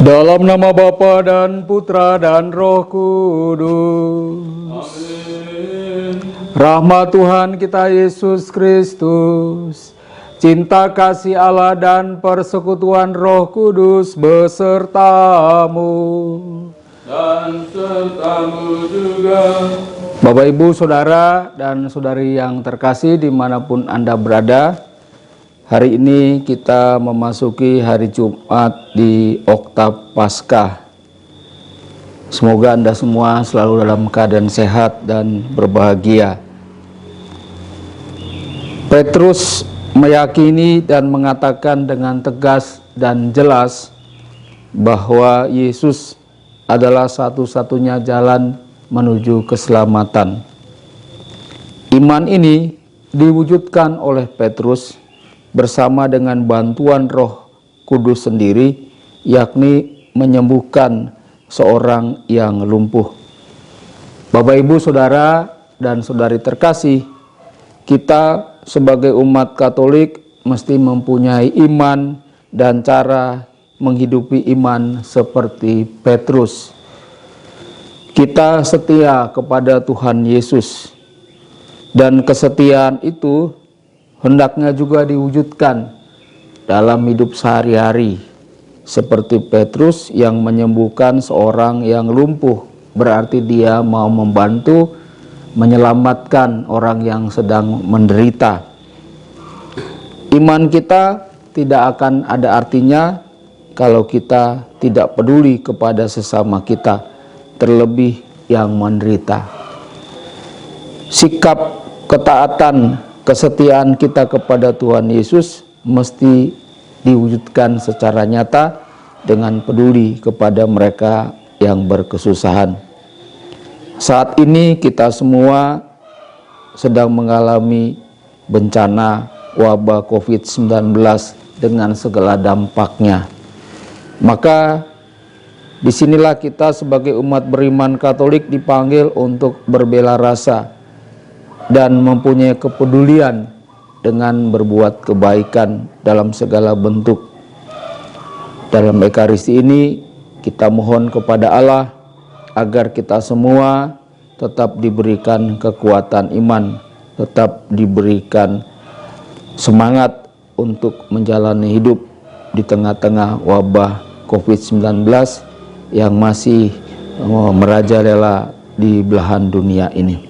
Dalam nama Bapa dan Putra dan Roh Kudus. Amin. Rahmat Tuhan kita Yesus Kristus, cinta kasih Allah dan persekutuan Roh Kudus besertamu. Dan sertamu juga. Bapak, Ibu, Saudara, dan Saudari yang terkasih dimanapun Anda berada, hari ini kita memasuki hari Jumat di Oktav Paskah. Semoga Anda semua selalu dalam keadaan sehat dan berbahagia. Petrus meyakini dan mengatakan dengan tegas dan jelas bahwa Yesus adalah satu-satunya jalan menuju keselamatan. Iman ini diwujudkan oleh Petrus bersama dengan bantuan Roh Kudus sendiri, yakni menyembuhkan seorang yang lumpuh. Bapak, Ibu, Saudara, dan Saudari terkasih, kita sebagai umat Katolik mesti mempunyai iman dan cara menghidupi iman seperti Petrus. Kita setia kepada Tuhan Yesus, dan kesetiaan itu hendaknya juga diwujudkan dalam hidup sehari-hari, seperti Petrus yang menyembuhkan seorang yang lumpuh. Berarti dia mau membantu menyelamatkan orang yang sedang menderita. Iman kita tidak akan ada artinya kalau kita tidak peduli kepada sesama kita, terlebih yang menderita. Sikap ketaatan, kesetiaan kita kepada Tuhan Yesus mesti diwujudkan secara nyata dengan peduli kepada mereka yang berkesusahan. Saat ini kita semua sedang mengalami bencana wabah COVID-19 dengan segala dampaknya. Maka disinilah kita sebagai umat beriman Katolik dipanggil untuk berbela rasa dan mempunyai kepedulian dengan berbuat kebaikan dalam segala bentuk. Dalam Ekaristi ini kita mohon kepada Allah agar kita semua tetap diberikan kekuatan iman, tetap diberikan semangat untuk menjalani hidup di tengah-tengah wabah COVID-19 yang masih merajalela di belahan dunia ini.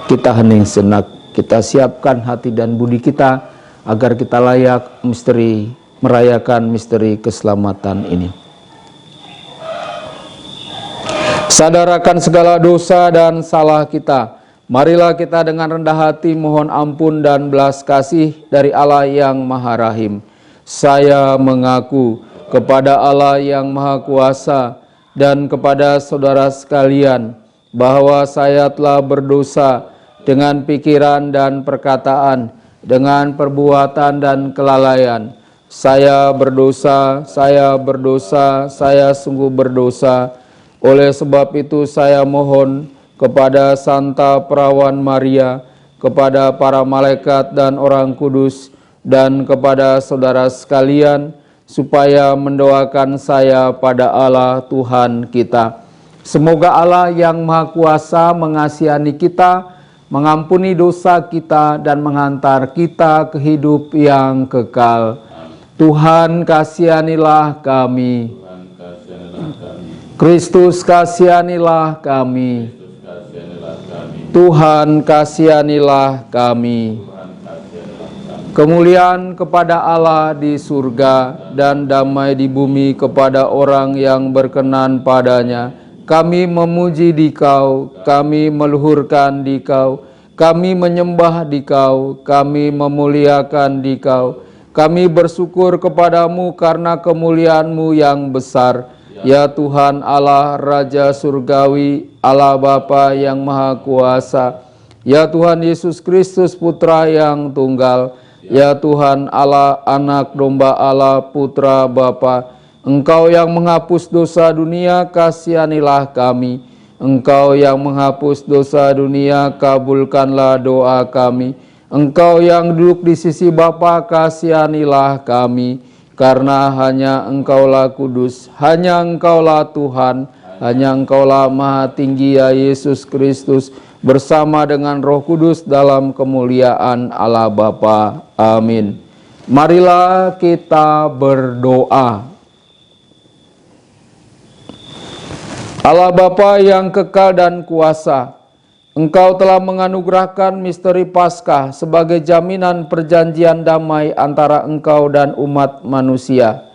Kita hening sejenak, kita siapkan hati dan budi kita agar kita layak merayakan misteri keselamatan ini. Sadarakan segala dosa dan salah kita. Marilah kita dengan rendah hati mohon ampun dan belas kasih dari Allah yang Maha Rahim. Saya mengaku kepada Allah yang Maha Kuasa dan kepada saudara sekalian bahwa saya telah berdosa dengan pikiran dan perkataan, dengan perbuatan dan kelalaian. Saya berdosa, saya sungguh berdosa. Oleh sebab itu saya mohon kepada Santa Perawan Maria, kepada para malaikat dan orang kudus, dan kepada saudara sekalian, supaya mendoakan saya pada Allah Tuhan kita. Semoga Allah yang Maha Kuasa mengasihi kita, mengampuni dosa kita, dan menghantar kita ke hidup yang kekal. Tuhan kasihanilah kami. Kristus kasihanilah kami. Tuhan kasihanilah kami. Kemuliaan kepada Allah di surga dan damai di bumi kepada orang yang berkenan padanya. Kami memuji Dikau, kami meluhurkan Dikau, kami menyembah Dikau, kami memuliakan Dikau. Kami bersyukur kepadamu karena kemuliaan-Mu yang besar. Ya Tuhan Allah Raja Surgawi, Allah Bapa yang Maha Kuasa. Ya Tuhan Yesus Kristus Putra yang Tunggal. Ya Tuhan Allah, Anak Domba Allah, Putra Bapa, Engkau yang menghapus dosa dunia, kasihanilah kami. Engkau yang menghapus dosa dunia, kabulkanlah doa kami. Engkau yang duduk di sisi Bapa, kasihanilah kami. karena hanya Engkaulah kudus, hanya Engkaulah Tuhan, hanya Engkaulah Maha Tinggi ya Yesus Kristus, bersama dengan Roh Kudus dalam kemuliaan Allah Bapa. Amin. Marilah kita berdoa. Allah Bapa yang kekal dan kuasa, Engkau telah menganugerahkan misteri Paskah sebagai jaminan perjanjian damai antara Engkau dan umat manusia.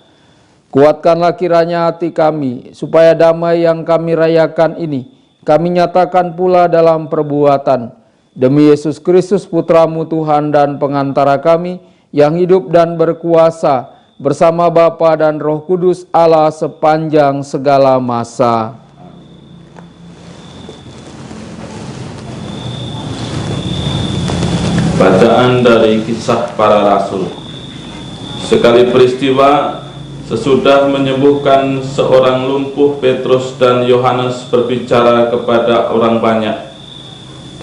Kuatkanlah kiranya hati kami, supaya damai yang kami rayakan ini kami nyatakan pula dalam perbuatan. Demi Yesus Kristus Putra-Mu Tuhan dan pengantara kami, yang hidup dan berkuasa bersama Bapa dan Roh Kudus Allah sepanjang segala masa. Bacaan dari Kisah Para Rasul. Sekali peristiwa, sesudah menyembuhkan seorang lumpuh, Petrus dan Yohanes berbicara kepada orang banyak.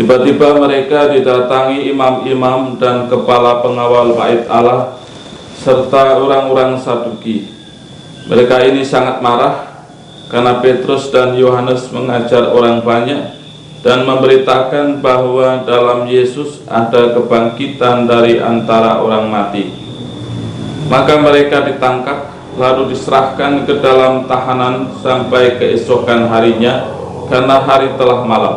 Tiba-tiba mereka didatangi imam-imam dan kepala pengawal bait Allah serta orang-orang Saduki. Mereka ini sangat marah karena Petrus dan Yohanes mengajar orang banyak dan memberitakan bahwa dalam Yesus ada kebangkitan dari antara orang mati. Maka mereka ditangkap, lalu diserahkan ke dalam tahanan sampai keesokan harinya, karena hari telah malam.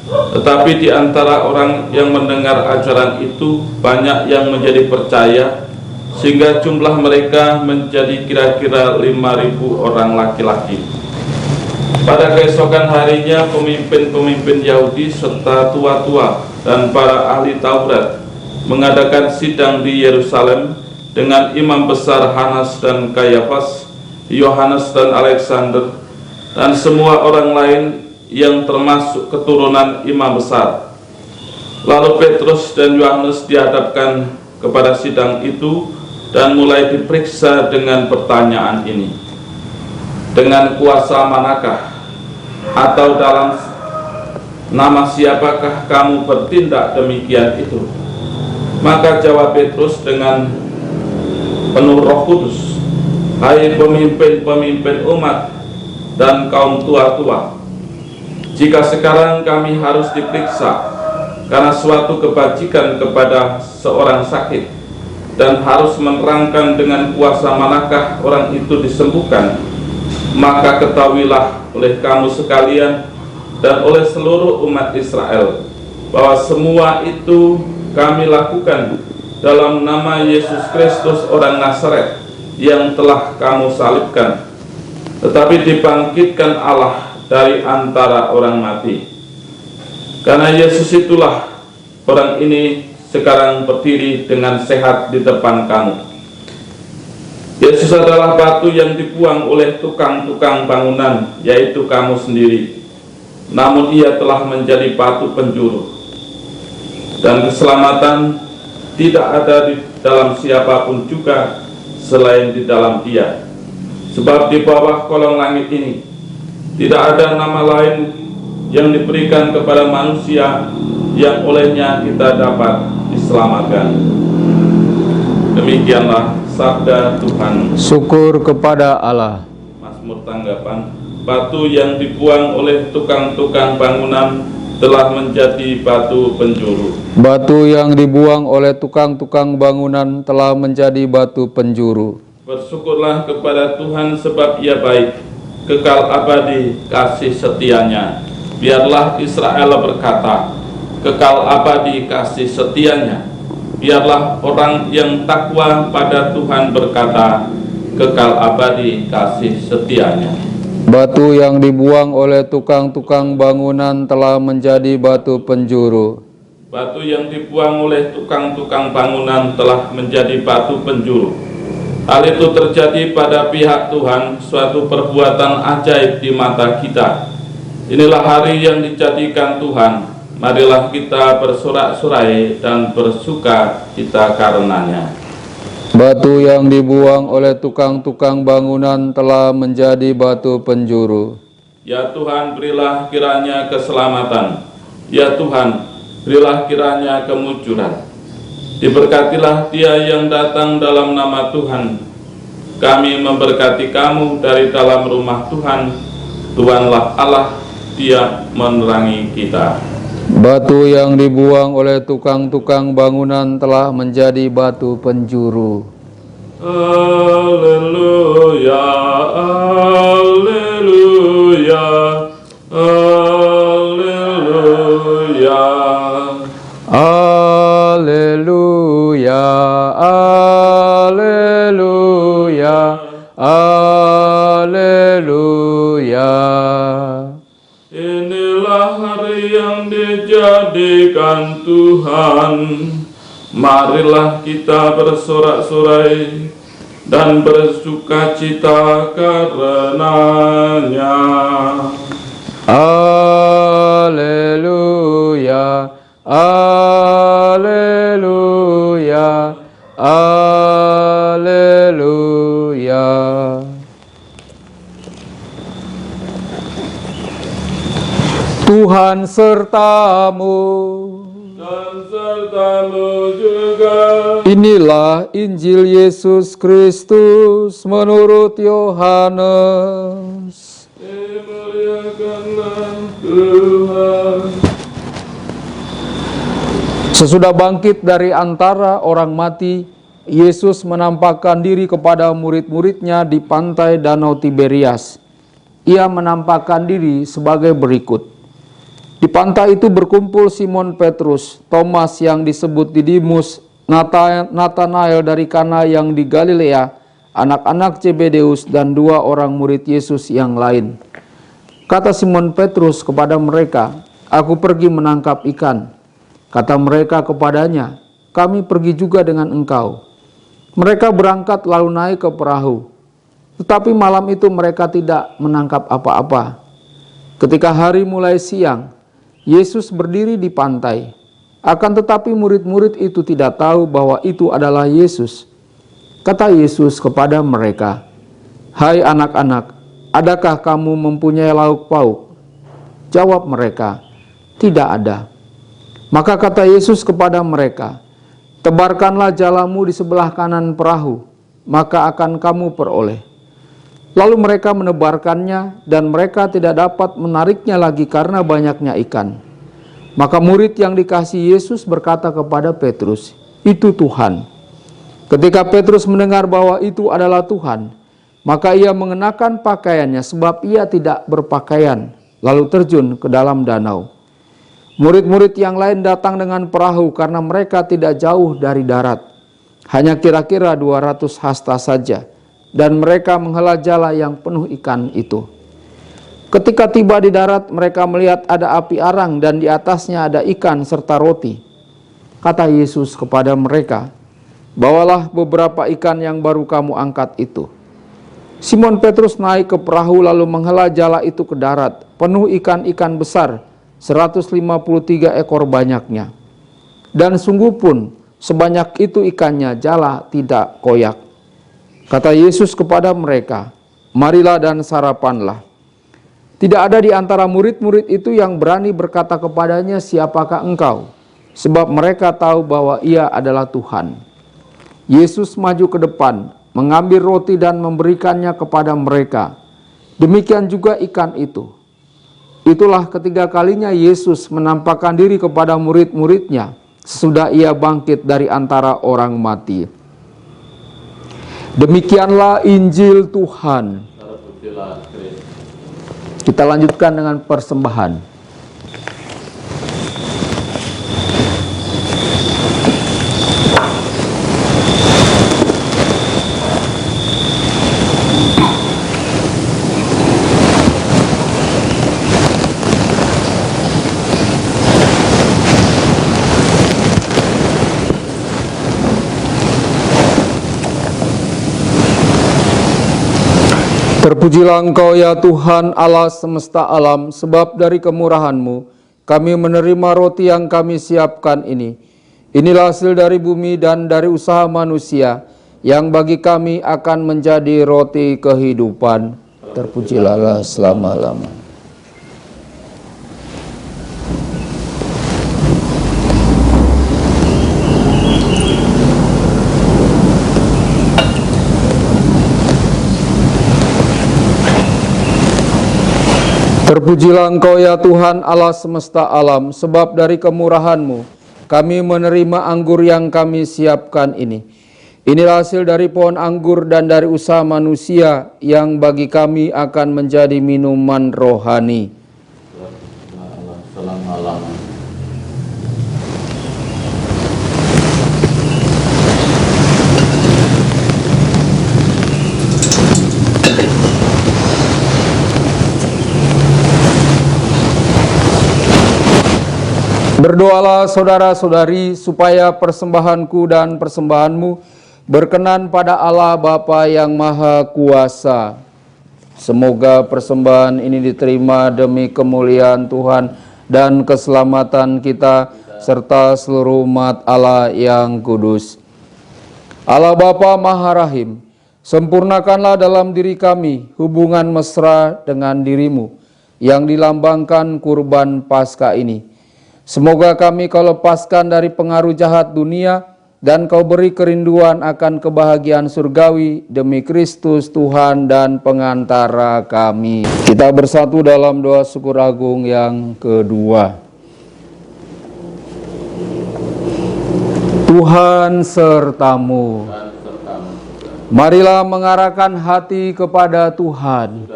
Tetapi di antara orang yang mendengar ajaran itu, banyak yang menjadi percaya, sehingga jumlah mereka menjadi kira-kira 5.000 orang laki-laki. Pada keesokan harinya, pemimpin-pemimpin Yahudi serta tua-tua dan para ahli Taurat mengadakan sidang di Yerusalem dengan imam besar Hanas dan Kayafas, Yohanes dan Alexander, dan semua orang lain yang termasuk keturunan imam besar. Lalu Petrus dan Yohanes dihadapkan kepada sidang itu dan mulai diperiksa dengan pertanyaan ini: dengan kuasa manakah atau dalam nama siapakah kamu bertindak demikian itu? Maka jawab Petrus dengan penuh Roh Kudus, hai pemimpin-pemimpin umat dan kaum tua-tua, jika sekarang kami harus diperiksa karena suatu kebajikan kepada seorang sakit, dan harus menerangkan dengan kuasa manakah orang itu disembuhkan, maka ketahuilah oleh kamu sekalian dan oleh seluruh umat Israel bahwa semua itu kami lakukan dalam nama Yesus Kristus orang Nazaret yang telah kamu salibkan, tetapi dibangkitkan Allah dari antara orang mati. Karena Yesus itulah orang ini sekarang berdiri dengan sehat di depan kamu. Yesus adalah batu yang dibuang oleh tukang-tukang bangunan, yaitu kamu sendiri. Namun ia telah menjadi batu penjuru. Dan keselamatan tidak ada di dalam siapapun juga selain di dalam Dia. Sebab di bawah kolong langit ini tidak ada nama lain yang diberikan kepada manusia yang olehnya kita dapat diselamatkan. Demikianlah sabda Tuhan. Syukur kepada Allah. Mazmur tanggapan. Batu yang dibuang oleh tukang-tukang bangunan telah menjadi batu penjuru. Batu yang dibuang oleh tukang-tukang bangunan telah menjadi batu penjuru. Bersyukurlah kepada Tuhan sebab Ia baik, kekal abadi kasih setianya. Biarlah Israel berkata, kekal abadi kasih setianya. Biarlah orang yang takwa pada Tuhan berkata, kekal abadi kasih setianya. Batu yang dibuang oleh tukang-tukang bangunan telah menjadi batu penjuru. Batu yang dibuang oleh tukang-tukang bangunan telah menjadi batu penjuru. Hal itu terjadi pada pihak Tuhan, suatu perbuatan ajaib di mata kita. Inilah hari yang dijadikan Tuhan. Marilah kita bersorak-sorai dan bersuka cita karenanya. Batu yang dibuang oleh tukang-tukang bangunan telah menjadi batu penjuru. Ya Tuhan, berilah kiranya keselamatan. Ya Tuhan, berilah kiranya kemujuran. Diberkatilah dia yang datang dalam nama Tuhan. kami memberkati kamu dari dalam rumah Tuhan. Tuhanlah Allah, Dia menerangi kita. Batu yang dibuang oleh tukang-tukang bangunan telah menjadi batu penjuru. Haleluya, haleluya, haleluya. Haleluya, haleluya, haleluya. Inilah hari yang dijadikan Tuhan. Marilah kita bersorak-sorai dan bersukacita karenanya. Haleluya, haleluya, haleluya. Tuhan sertamu, Dan sertamu juga. Inilah Injil Yesus Kristus menurut Yohanes. Dimuliakanlah Tuhan. Sesudah bangkit dari antara orang mati, Yesus menampakkan diri kepada murid-muridnya di pantai Danau Tiberias. Ia menampakkan diri sebagai berikut. Di pantai itu berkumpul Simon Petrus, Thomas yang disebut Didimus, Natanael dari Kana yang di Galilea, anak-anak Zebedeus, dan 2 orang murid Yesus yang lain. Kata Simon Petrus kepada mereka, "Aku pergi menangkap ikan." Kata mereka kepadanya, "Kami pergi juga dengan engkau." Mereka berangkat lalu naik ke perahu. Tetapi malam itu mereka tidak menangkap apa-apa. Ketika hari mulai siang, Yesus berdiri di pantai. Akan tetapi murid-murid itu tidak tahu bahwa itu adalah Yesus. Kata Yesus kepada mereka, "Hai anak-anak, adakah kamu mempunyai lauk pauk?" Jawab mereka, "Tidak ada." Maka kata Yesus kepada mereka, "Tebarkanlah jalamu di sebelah kanan perahu, maka akan kamu peroleh." Lalu mereka menebarkannya, dan mereka tidak dapat menariknya lagi karena banyaknya ikan. Maka murid yang dikasihi Yesus berkata kepada Petrus, "Itu Tuhan." Ketika Petrus mendengar bahwa itu adalah Tuhan, maka ia mengenakan pakaiannya sebab ia tidak berpakaian, lalu terjun ke dalam danau. Murid-murid yang lain datang dengan perahu karena mereka tidak jauh dari darat, hanya kira-kira 200 hasta saja. Dan mereka menghela jala yang penuh ikan itu. Ketika tiba di darat, mereka melihat ada api arang dan di atasnya ada ikan serta roti. Kata Yesus kepada mereka, "Bawalah beberapa ikan yang baru kamu angkat itu." Simon Petrus naik ke perahu lalu menghela jala itu ke darat, penuh ikan-ikan besar, 153 ekor banyaknya. Dan sungguh pun sebanyak itu ikannya, jala tidak koyak. Kata Yesus kepada mereka, "Marilah dan sarapanlah." Tidak ada di antara murid-murid itu yang berani berkata kepadanya, "Siapakah engkau?" Sebab mereka tahu bahwa ia adalah Tuhan. Yesus maju ke depan, mengambil roti dan memberikannya kepada mereka. Demikian juga ikan itu. Itulah ketiga kalinya Yesus menampakkan diri kepada murid-muridnya sesudah ia bangkit dari antara orang mati. Demikianlah Injil Tuhan. Kita lanjutkan dengan persembahan. Terpujilah Engkau ya Tuhan Allah semesta alam, sebab dari kemurahan-Mu kami menerima roti yang kami siapkan ini. Inilah hasil dari bumi dan dari usaha manusia, yang bagi kami akan menjadi roti kehidupan. Terpujilah selama-lamanya. Terpujilah Engkau ya Tuhan Allah semesta alam, sebab dari kemurahan-Mu kami menerima anggur yang kami siapkan ini. Inilah hasil dari pohon anggur dan dari usaha manusia yang bagi kami akan menjadi minuman rohani. Selama-lamanya. Berdoalah saudara-saudari supaya persembahanku dan persembahanmu berkenan pada Allah Bapa yang Maha Kuasa. Semoga persembahan ini diterima demi kemuliaan Tuhan dan keselamatan kita serta seluruh umat Allah yang kudus. Allah Bapa Maha Rahim, sempurnakanlah dalam diri kami hubungan mesra dengan dirimu yang dilambangkan kurban Paskah ini. Semoga kami kau lepaskan dari pengaruh jahat dunia dan kau beri kerinduan akan kebahagiaan surgawi demi Kristus Tuhan dan pengantara kami. Kita bersatu dalam doa syukur agung yang kedua. Tuhan sertamu. Marilah mengarahkan hati kepada Tuhan.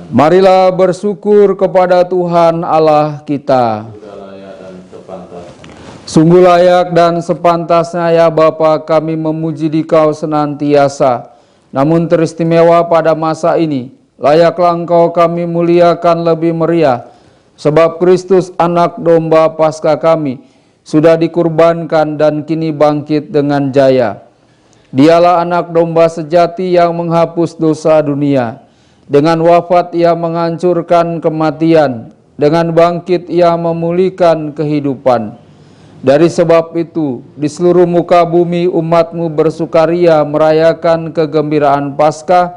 Marilah bersyukur kepada Tuhan Allah kita. Sungguh layak dan sepantasnya ya Bapa kami memuji Dikau senantiasa. Namun teristimewa pada masa ini, layaklah Engkau kami muliakan lebih meriah. Sebab Kristus anak domba Paskah kami sudah dikurbankan dan kini bangkit dengan jaya. Dialah anak domba sejati yang menghapus dosa dunia. Dengan wafat ia menghancurkan kematian, dengan bangkit ia memulihkan kehidupan. Dari sebab itu, di seluruh muka bumi umat-Mu bersukaria merayakan kegembiraan Paskah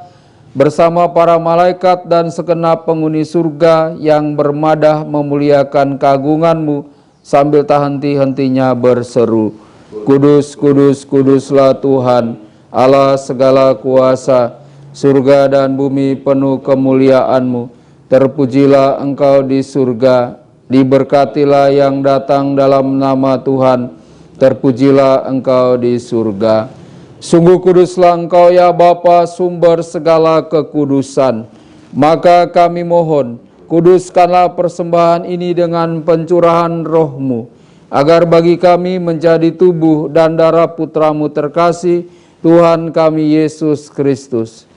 bersama para malaikat dan segenap penghuni surga yang bermadah memuliakan keagungan-Mu sambil tak henti-hentinya berseru, Kudus, kudus, kuduslah Tuhan, Allah segala kuasa, surga dan bumi penuh kemuliaan-Mu. Terpujilah Engkau di surga, diberkatilah yang datang dalam nama Tuhan, terpujilah Engkau di surga. Sungguh kuduslah Engkau ya Bapa, sumber segala kekudusan. Maka kami mohon, kuduskanlah persembahan ini dengan pencurahan roh-Mu, agar bagi kami menjadi tubuh dan darah Putra-Mu terkasih, Tuhan kami Yesus Kristus.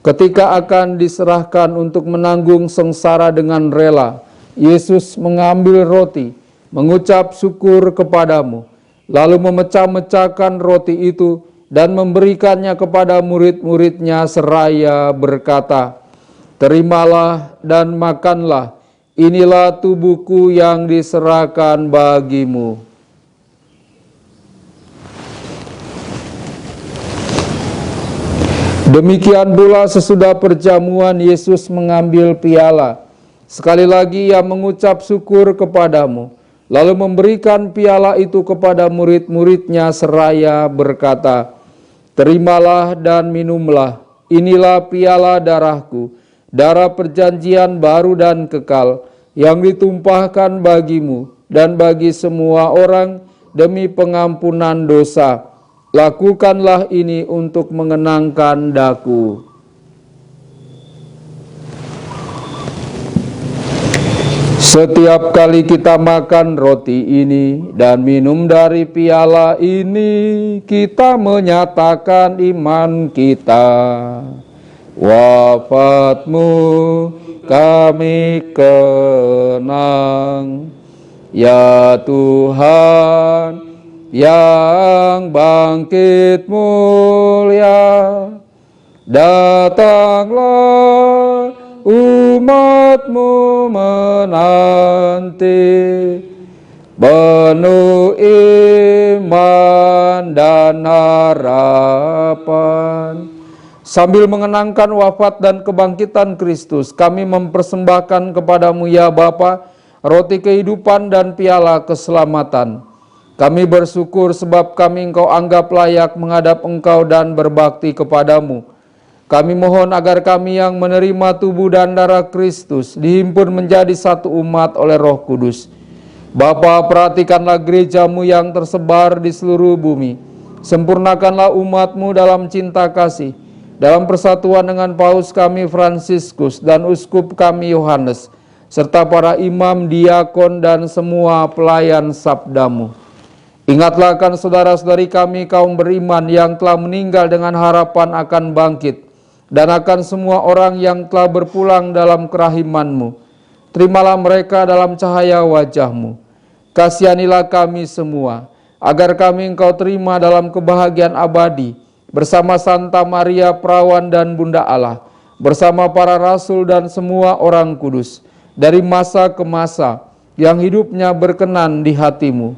Ketika akan diserahkan untuk menanggung sengsara dengan rela, Yesus mengambil roti, mengucap syukur kepadamu, lalu memecah-mecahkan roti itu dan memberikannya kepada murid-muridnya seraya berkata, Terimalah dan makanlah, inilah tubuhku yang diserahkan bagimu. Demikian pula sesudah perjamuan Yesus mengambil piala. Sekali lagi ia mengucap syukur kepadamu, lalu memberikan piala itu kepada murid-muridnya seraya berkata, Terimalah dan minumlah, inilah piala darahku, darah perjanjian baru dan kekal, yang ditumpahkan bagimu dan bagi semua orang demi pengampunan dosa. Lakukanlah ini untuk mengenangkan daku. Setiap kali kita makan roti ini dan minum dari piala ini, kita menyatakan iman kita. Wafat-Mu kami kenang, ya Tuhan yang bangkit mulia. Datanglah umat-Mu menanti, penuh iman dan harapan. Sambil mengenangkan wafat dan kebangkitan Kristus, kami mempersembahkan kepadamu ya Bapa, roti kehidupan dan piala keselamatan. Kami bersyukur sebab kami Engkau anggap layak menghadap Engkau dan berbakti kepadamu. Kami mohon agar kami yang menerima tubuh dan darah Kristus dihimpun menjadi satu umat oleh Roh Kudus. Bapa, perhatikanlah gereja-Mu yang tersebar di seluruh bumi. Sempurnakanlah umat-Mu dalam cinta kasih, dalam persatuan dengan Paus kami Fransiskus dan Uskup kami Yohanes, serta para imam, diakon, dan semua pelayan sabda-Mu. Ingatlah akan saudara-saudari kami kaum beriman yang telah meninggal dengan harapan akan bangkit, dan akan semua orang yang telah berpulang dalam kerahiman-Mu. Terimalah mereka dalam cahaya wajah-Mu. Kasihanilah kami semua, agar kami Engkau terima dalam kebahagiaan abadi, bersama Santa Maria Perawan dan Bunda Allah, bersama para rasul dan semua orang kudus, dari masa ke masa, yang hidupnya berkenan di hati-Mu.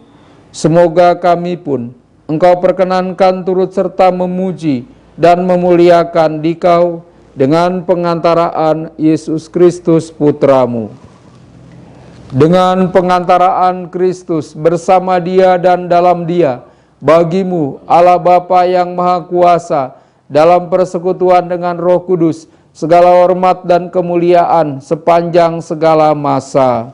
Semoga kami pun Engkau perkenankan turut serta memuji dan memuliakan Dikau dengan pengantaraan Yesus Kristus Putra-Mu. Dengan pengantaraan Kristus bersama Dia dan dalam Dia, bagi-Mu Allah Bapa yang Maha Kuasa, dalam persekutuan dengan Roh Kudus, segala hormat dan kemuliaan sepanjang segala masa.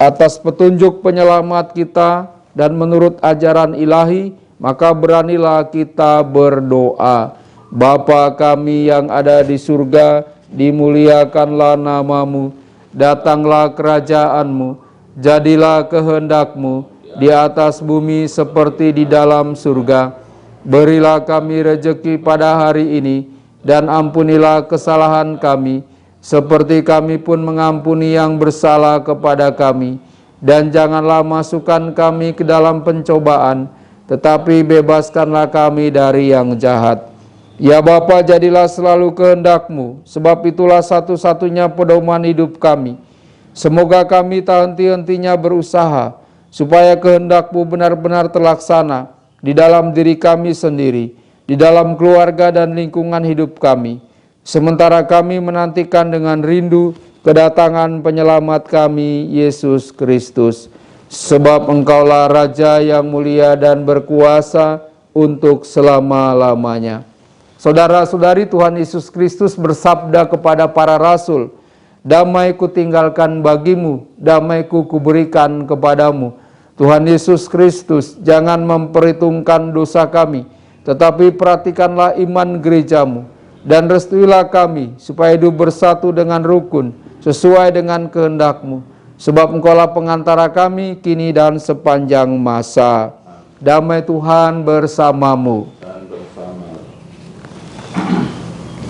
Atas petunjuk penyelamat kita dan menurut ajaran ilahi, maka beranilah kita berdoa. Bapa kami yang ada di surga, dimuliakanlah nama-Mu, datanglah kerajaan-Mu, jadilah kehendak-Mu di atas bumi seperti di dalam surga. Berilah kami rejeki pada hari ini, dan ampunilah kesalahan kami, seperti kami pun mengampuni yang bersalah kepada kami. Dan janganlah masukkan kami ke dalam pencobaan, tetapi bebaskanlah kami dari yang jahat. Ya Bapa, jadilah selalu kehendak-Mu, sebab itulah satu-satunya pedoman hidup kami. Semoga kami tak henti-hentinya berusaha, supaya kehendak-Mu benar-benar terlaksana di dalam diri kami sendiri, di dalam keluarga dan lingkungan hidup kami. Sementara kami menantikan dengan rindu kedatangan penyelamat kami, Yesus Kristus. Sebab Engkaulah Raja yang mulia dan berkuasa untuk selama-lamanya. Saudara-saudari, Tuhan Yesus Kristus bersabda kepada para rasul, "Damai kutinggalkan bagimu, damai-Ku kuberikan kepadamu." Tuhan Yesus Kristus jangan memperhitungkan dosa kami, tetapi perhatikanlah iman gereja-Mu, dan restuilah kami supaya hidup bersatu dengan rukun, sesuai dengan kehendak-Mu. Sebab Engkaulah pengantara kami kini dan sepanjang masa. Damai Tuhan bersamamu. Dan bersama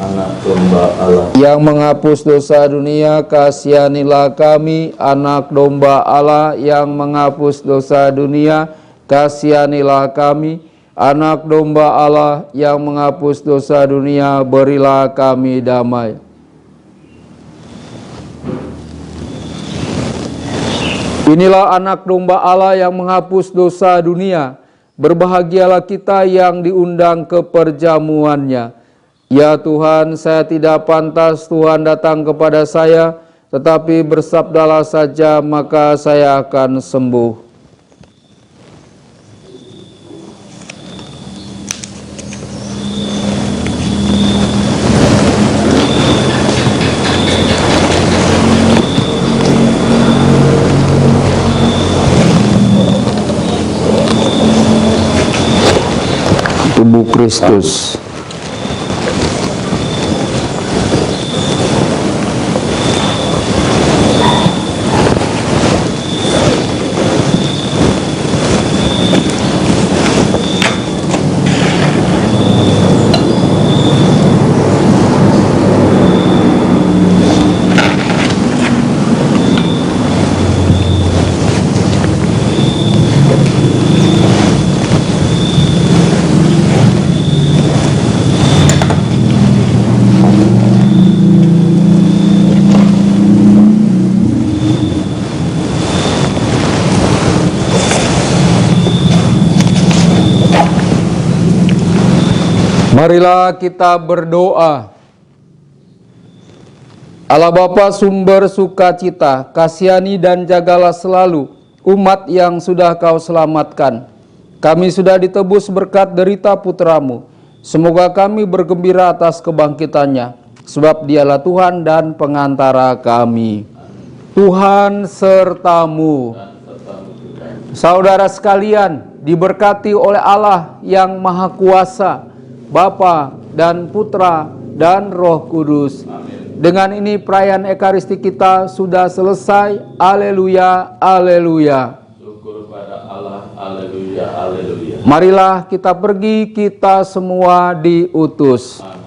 Anak Domba Allah Yang menghapus dosa dunia, kasihanilah kami. Anak Domba Allah yang menghapus dosa dunia, kasihanilah kami. Anak Domba Allah yang menghapus dosa dunia, berilah kami damai. Inilah anak domba Allah yang menghapus dosa dunia. Berbahagialah kita yang diundang ke perjamuannya. Ya Tuhan, saya tidak pantas Tuhan datang kepada saya, tetapi bersabdalah saja maka saya akan sembuh. Tubuh Kristus. Marilah kita berdoa. Allah Bapa sumber sukacita, kasihani dan jagalah selalu umat yang sudah Kau selamatkan. Kami sudah ditebus berkat derita Putra-Mu. Semoga kami bergembira atas kebangkitannya, sebab dialah Tuhan dan pengantara kami. Tuhan sertamu. Saudara sekalian, diberkati oleh Allah yang Maha Kuasa, Bapa dan Putra dan Roh Kudus. Dengan ini perayaan Ekaristi kita sudah selesai. Haleluya, haleluya. Syukur pada Allah, haleluya, haleluya. Marilah kita pergi, kita semua diutus. Amin.